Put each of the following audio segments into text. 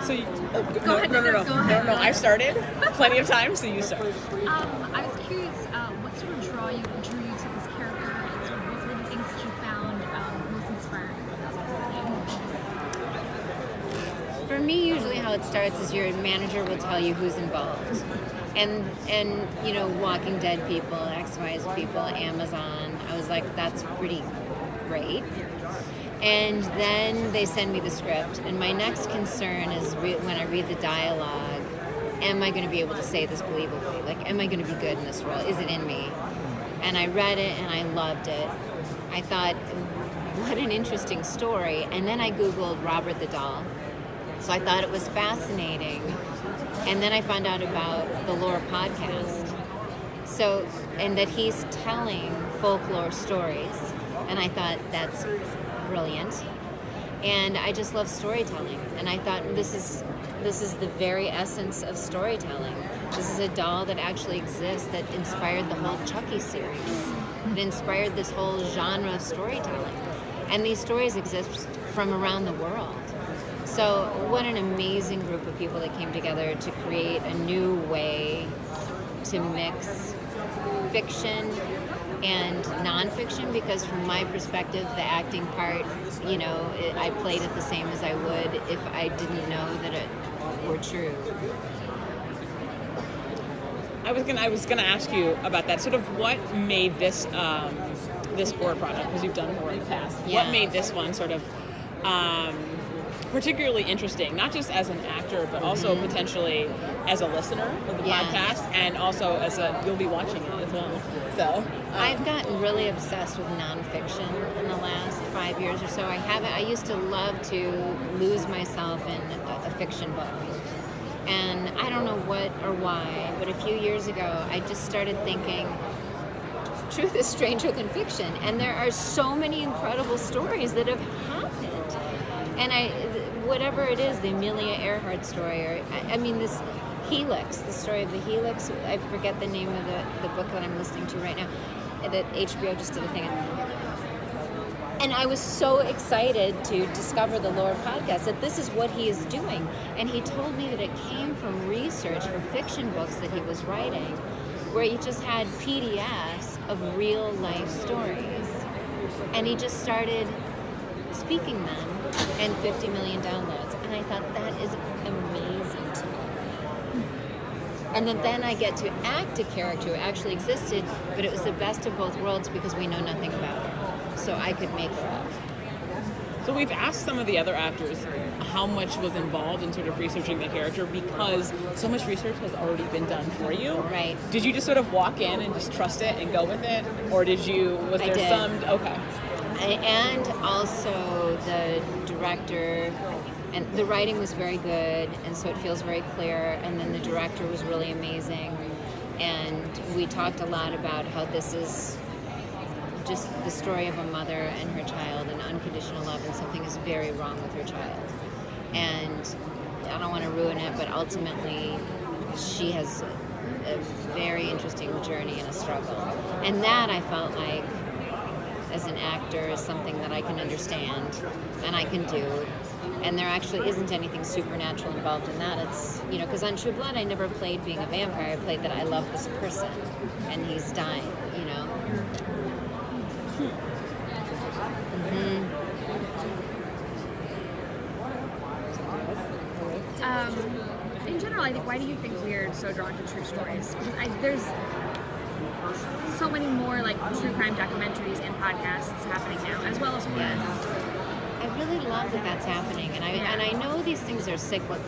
So Go ahead. No. I started plenty of time, so you start. I was curious, what sort of drew you to this character, and sort of what were the things that you found most inspiring? For me, usually how it starts is your manager will tell you who's involved. And you know, Walking Dead people, X-Files people, Amazon, I was like, that's pretty great. And then they send me the script, and my next concern is when I read the dialogue, am I going to be able to say this believably? Like, am I going to be good in this role? Is it in me? And I read it, and I loved it. I thought, what an interesting story. And then I Googled Robert the Doll. So I thought it was fascinating. And then I found out about the Lore podcast. So, and that he's telling folklore stories. And I thought, that's brilliant. And I just love storytelling. And I thought, this is the very essence of storytelling. This is a doll that actually exists that inspired the whole Chucky series. It inspired this whole genre of storytelling. And these stories exist from around the world. So what an amazing group of people that came together to create a new way to mix fiction and nonfiction, because from my perspective, the acting part, you know, I played it the same as I would if I didn't know that it were true. I was gonna ask you about that. Sort of what made this this horror product, because you've done horror in the past. Yeah. What made this one sort of particularly interesting, not just as an actor, but also potentially as a listener of the podcast, and also as you'll be watching it as well. So I've gotten really obsessed with nonfiction in the last 5 years or so. I used to love to lose myself in a fiction book. And I don't know what or why, but a few years ago, I just started thinking, truth is stranger than fiction. And there are so many incredible stories that have happened. And whatever it is, the Amelia Earhart story, or I mean this Helix, the story of the Helix, I forget the name of the book that I'm listening to right now, that HBO just did a thing on. And I was so excited to discover the Lore podcast, that this is what he is doing. And he told me that it came from research for fiction books that he was writing, where he just had PDFs of real life stories. And he just started speaking them, and 50 million downloads. And I thought, that is amazing to me. And then I get to act a character who actually existed, but it was the best of both worlds because we know nothing about her. So I could make her up. So we've asked some of the other actors how much was involved in sort of researching the character, because so much research has already been done for you. Right. Did you just sort of walk in and just trust it and go with it? Or was there some... Okay. And also the director, and the writing was very good, and so it feels very clear, and then the director was really amazing, and we talked a lot about how this is just the story of a mother and her child, and unconditional love, and something is very wrong with her child. And I don't want to ruin it, but ultimately she has a very interesting journey and a struggle. And that I felt like, as an actor, is something that I can understand and I can do. And there actually isn't anything supernatural involved in that. It's, you know, because on True Blood I never played being a vampire. I played that I love this person and he's dying, you know. In general, I think, why do you think we're so drawn to true stories? There's so many more like true crime documentaries and podcasts happening now, as well as horror. Yes. I really love that that's happening, and I know these things are cyclical,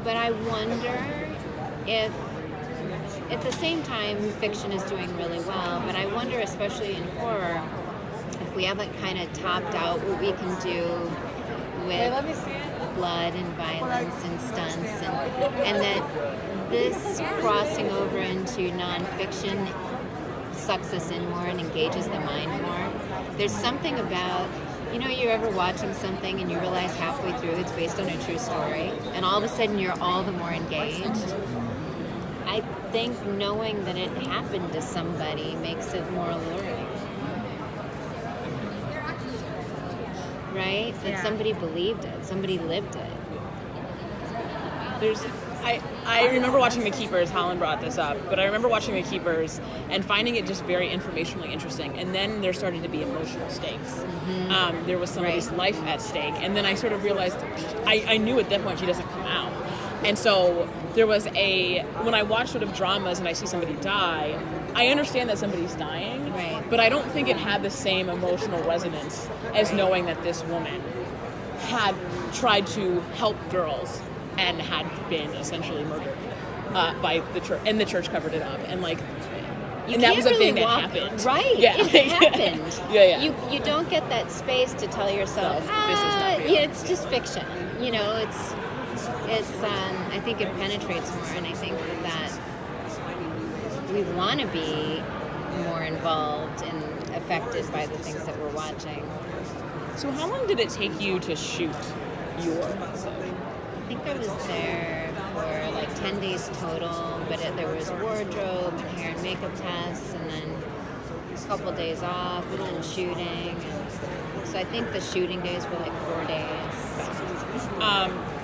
but I wonder if, at the same time, fiction is doing really well, but I wonder, especially in horror, if we haven't kind of topped out what we can do with blood and violence and stunts, and that this crossing over into nonfiction sucks us in more and engages the mind more. There's something about, you know, you're ever watching something and you realize halfway through it's based on a true story, and all of a sudden you're all the more engaged. I think knowing that it happened to somebody makes it more alluring. right? That somebody believed it, somebody lived it. I remember watching The Keepers. Holland brought this up, but I remember watching The Keepers and finding it just very informationally interesting. And then there started to be emotional stakes. There was somebody's life at stake, and then I sort of realized I knew at that point she doesn't come out. And so there was when I watch sort of dramas and I see somebody die, I understand that somebody's dying, but I don't think it had the same emotional resonance as knowing that this woman had tried to help girls and had been essentially murdered by the church, and the church covered it up, and and that was a thing that happened. Right? Yeah. It happened. Yeah. You don't get that space to tell yourself, this is not real. it's just fiction. It's I think it penetrates more, and I think that we want to be more involved and affected by the things that we're watching. So how long did it take you to shoot your episode? I think I was there for 10 days total, but there was wardrobe and hair and makeup tests, and then a couple days off, and then shooting. And so I think the shooting days were 4 days.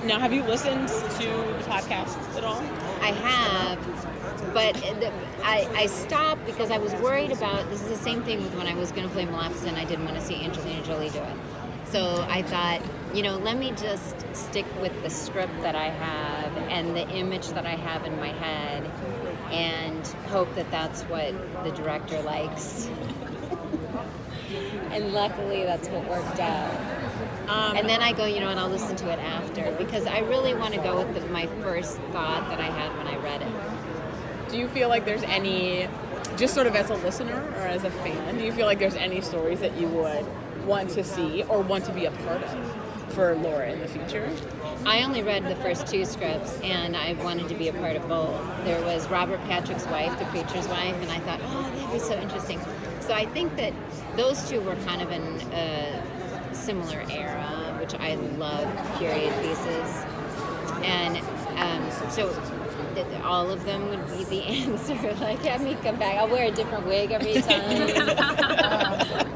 Now, have you listened to the podcast at all? I have, but I stopped because I was worried about, this is the same thing with when I was going to play Maleficent, I didn't want to see Angelina Jolie do it. So I thought, let me just stick with the script that I have and the image that I have in my head and hope that that's what the director likes. And luckily that's what worked out. And then I go, and I'll listen to it after, because I really want to go with my first thought that I had when I read it. Do you feel like there's any, just sort of as a listener or as a fan, do you feel like there's any stories that you would want to see or want to be a part of for Laura in the future? I only read the first 2 scripts, and I wanted to be a part of both. There was Robert Patrick's wife, the preacher's wife, and I thought, that'd be so interesting. So I think that those 2 were kind of in a similar era, which I love period pieces. And so all of them would be the answer. Have me come back. I'll wear a different wig every time.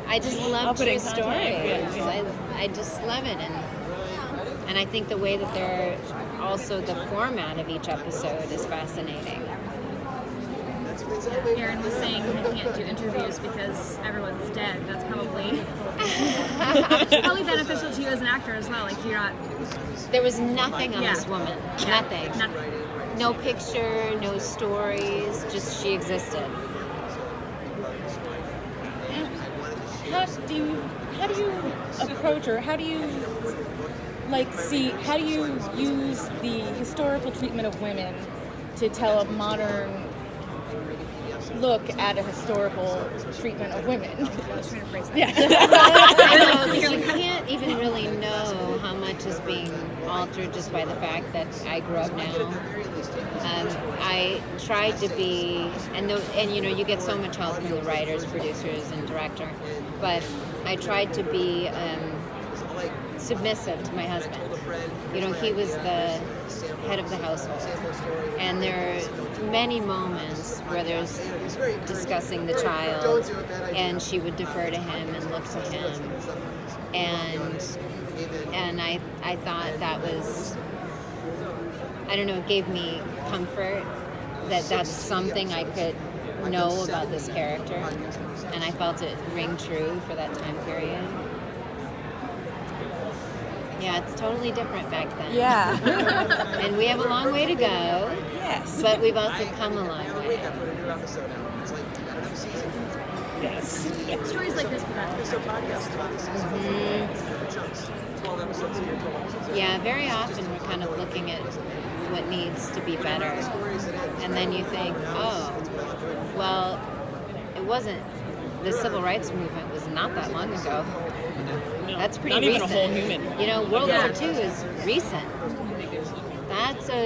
I just love true stories. I just love it, and I think the way that they're also the format of each episode is fascinating. Aaron was saying he can't do interviews because everyone's dead. That's probably beneficial to you as an actor as well. You're not. There was nothing on this woman. Nothing. Nothing. No picture, no stories, just she existed. How do you approach, or how do you how do you use the historical treatment of women to tell a modern look at a historical treatment of women? I was trying to phrase that. Yeah. You can't even really know how much is being altered just by the fact that I grew up now. I tried to be, and you get so much help from the writers, producers, and director, but I tried to be submissive to my husband. He was the head of the household, and there are many moments where there's discussing the child, and she would defer to him and look to him, and I thought that was, I don't know, it gave me comfort that that's something I could know about this character, and I felt it ring true for that time period. Yeah, it's totally different back then. Yeah. And we have a long way to go. Yes. But we've also come a long way. Yes. Stories like this Yeah, very often we're kind of looking at what needs to be better. And then you think, well, it wasn't, the civil rights movement was not that long ago. No, That's pretty not recent. Not even a whole human. World War II is recent.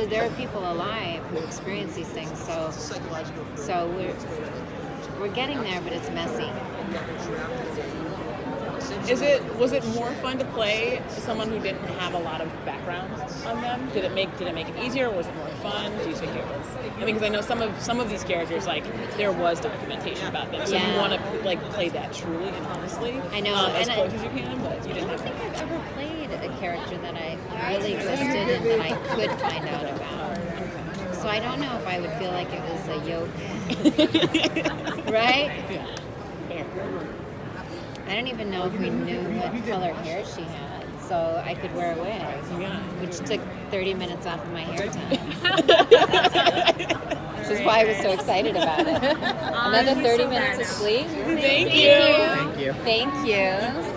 There are people alive who experience these things. So we're getting there, but it's messy. Was it more fun to play someone who didn't have a lot of background on them? Did it make it easier, or was it more fun? Do you think it was? I mean, because I know some of these characters, like, there was documentation about them, so you want to like play that truly and honestly. I know, as close as you can, but you didn't I have don't think to. I've ever played a character that I really existed and that I could find out about. So I don't know if I would feel like it was a yoke. Right? Yeah. Fair. I don't even know if we knew what color hair she had, so I could wear a wig, Yeah. which took 30 minutes off of my hair time. Which is why I was so excited about it. Another 30 minutes of sleep. Thank you. Thank you. Thank you.